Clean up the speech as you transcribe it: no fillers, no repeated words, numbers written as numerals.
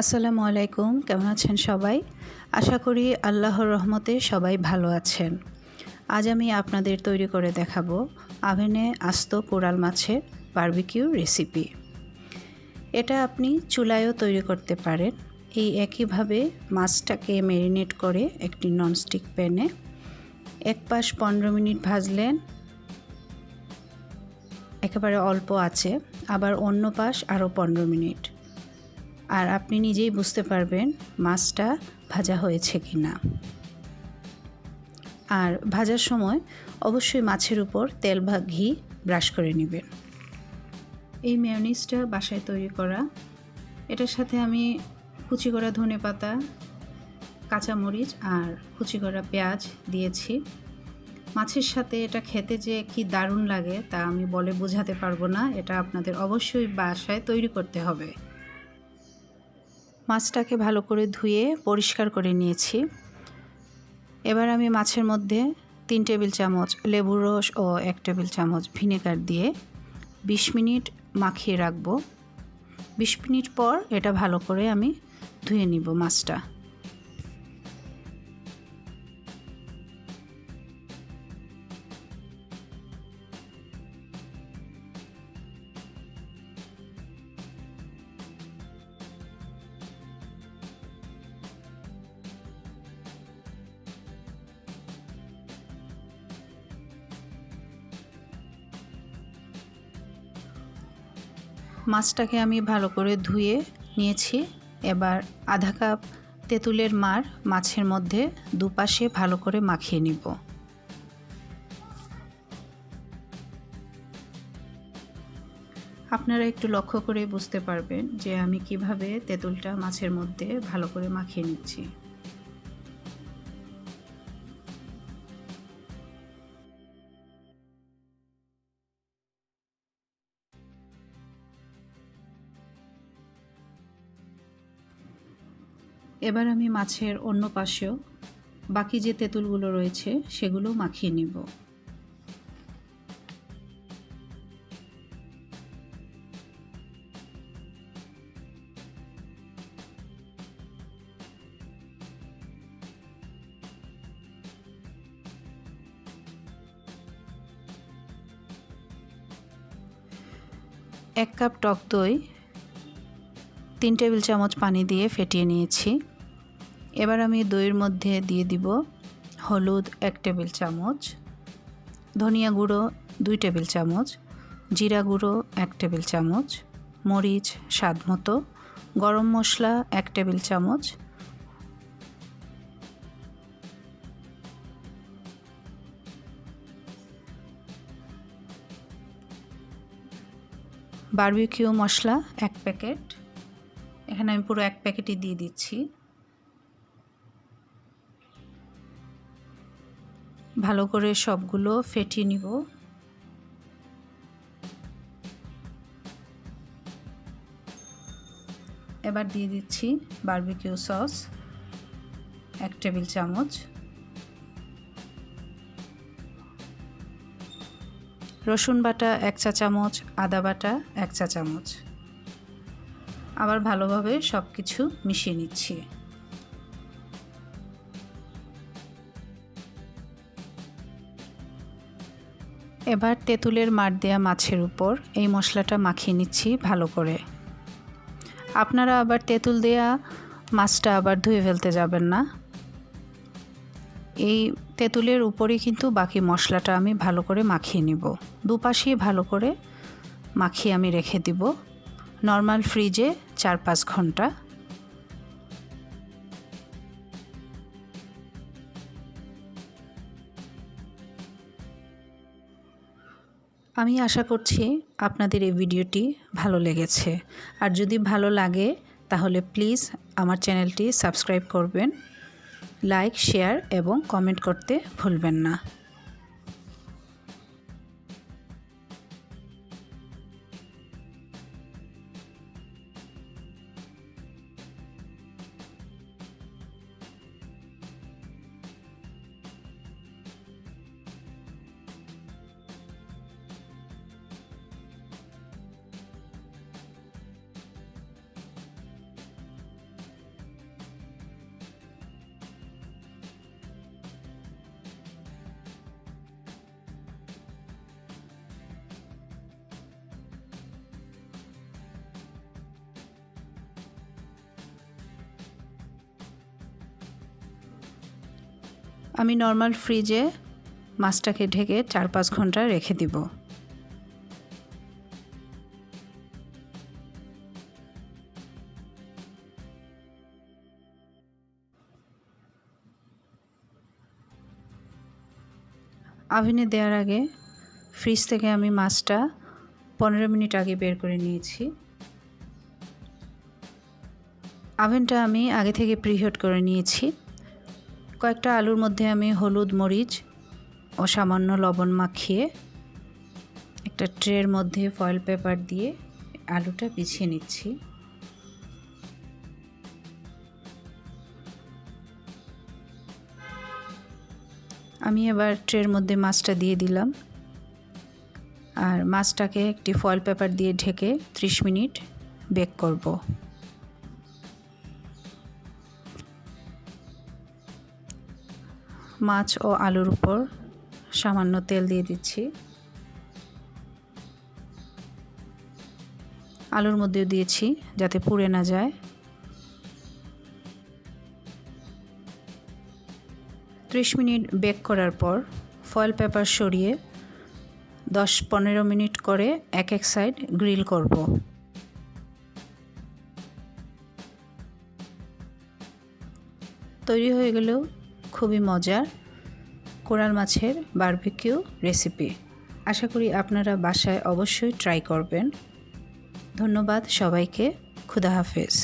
আসসালামু আলাইকুম, কেমন আছেন সবাই? আশা করি আল্লাহর রহমতে সবাই ভালো আছেন। আজ আমি আপনাদের তৈরি করে দেখাবো আভেনে আস্ত কোরাল মাছের বারবিকিউ রেসিপি। এটা আপনি চুলায়ও তৈরি করতে পারেন। এই একইভাবে মাছটাকে ম্যারিনেট করে একটি ননস্টিক প্যানে এক পাশ 15 মিনিট ভাজলেন একেবারে অল্প আছে, আবার অন্য পাশ আরও 15 মিনিট। আর আপনি নিজেই বুঝতে পারবেন মাছটা ভাজা হয়েছে কি না। আর ভাজার সময় অবশ্যই মাছের উপর তেল বা ঘি ব্রাশ করে নেবেন। এই মেয়োনিজটা বাসায় তৈরি করা। এটার সাথে আমি কুচি করা ধনেপাতা, কাঁচামরিচ আর কুচি করা পেঁয়াজ দিয়েছি। মাছের সাথে এটা খেতে যে কি দারুণ লাগে তা আমি বলে বোঝাতে পারবো না। এটা আপনাদের অবশ্যই বাসায় তৈরি করতে হবে। মাছটাকে ভালো করে ধুয়ে পরিষ্কার করে নিয়েছি। এবার আমি মাছের মধ্যে 3 টেবিল চামচ লেবুর রস ও 1 টেবিল চামচ ভিনেগার দিয়ে 20 মিনিট মাখিয়ে রাখবো। 20 মিনিট পর এটা ভালো করে আমি ধুয়ে নিব মাছটা। মাছটাকে আমি ভালো করে ধুয়ে নিয়েছি। এবার আধা কাপ তেঁতুলের মার মাছের মধ্যে দুপাশে ভালো করে মাখিয়ে নিব। আপনারা একটু লক্ষ্য করে বুঝতে পারবেন যে আমি কিভাবে তেঁতুলটা মাছের মধ্যে ভালো করে মাখিয়ে নিচ্ছি। এবার আমি মাছের অন্য পাশেও বাকি যে তেঁতুলগুলো রয়েছে সেগুলো মাখিয়ে নিব। এক কাপ টক দই 3 টেবিল চামচ পানি দিয়ে ফেটিয়ে নিয়েছি। এবার আমি দইয়ের মধ্যে দিয়ে দিব হলুদ 1 টেবিল চামচ, ধনিয়া গুঁড়ো 2 টেবিল চামচ, জিরা গুঁড়ো 1 টেবিল চামচ, মরিচ স্বাদ মতো, গরম মশলা 1 টেবিল চামচ, বারবিকিউ মশলা 1 প্যাকেট। এখানে আমি পুরো 1 প্যাকেটই দিয়ে দিচ্ছি। ভালো করে সবগুলো ফেটিয়ে নিব। এবার দিয়ে দিচ্ছি বারবিকিউ সস 1 টেবিল চামচ, রসুন বাটা 1 চা চামচ, আদা বাটা 1 চা চামচ। আবার ভালোভাবে সব কিছু মিশিয়ে নিচ্ছি। এবার তেঁতুলের মার দেয়া মাছের উপর এই মশলাটা মাখিয়ে নিচ্ছি ভালো করে। আপনারা আবার তেঁতুল দেয়া মাছটা আবার ধুয়ে ফেলতে যাবেন না। এই তেঁতুলের উপরেই কিন্তু বাকি মশলাটা আমি ভালো করে মাখিয়ে নিব। দুপাশেই ভালো করে মাখিয়ে আমি রেখে দিব নর্মাল ফ্রিজে 4-5 ঘন্টা। আমি আশা করছি আপনাদের এই ভিডিওটি ভালো লেগেছে। আর যদি ভালো লাগে তাহলে প্লিজ আমার চ্যানেলটি সাবস্ক্রাইব করবেন, লাইক, শেয়ার এবং কমেন্ট করতে ভুলবেন না। আমি নর্মাল ফ্রিজে মাছটাকে ঢেকে 4-5 ঘন্টা রেখে দিব। ওভেনে দেওয়ার আগে ফ্রিজ থেকে আমি মাছটা 15 মিনিট আগে বের করে নিয়েছি। ওভেনটা আমি আগে থেকে প্রিহিট করে নিয়েছি। কয়েকটা আলুর মধ্যে আমি হলুদ, মরিচ ও সামান্য লবণ মাখিয়ে একটা ট্রের মধ্যে ফয়েল পেপার দিয়ে আলুটা বিছিয়ে নিচ্ছি। আমি এবার ট্রের মধ্যে মাছটা দিয়ে দিলাম আর মাছটাকে একটি ফয়েল পেপার দিয়ে ঢেকে 30 মিনিট বেক করব। মাছ ও আলুর উপর সামান্য তেল দিয়ে দিচ্ছি। আলুর মধ্যেও দিয়েছি যাতে পুড়ে না যায়। 30 মিনিট বেক করার পর ফয়েল পেপার সরিয়ে 10-15 মিনিট করে এক এক সাইড গ্রিল করব। তৈরি হয়ে গেল খুবই মজার কোরাল মাছের বারবিকিউ রেসিপি। আশা করি আপনারা বাসায় অবশ্যই ট্রাই করবেন। ধন্যবাদ সবাইকে। খুদা হাফেজ।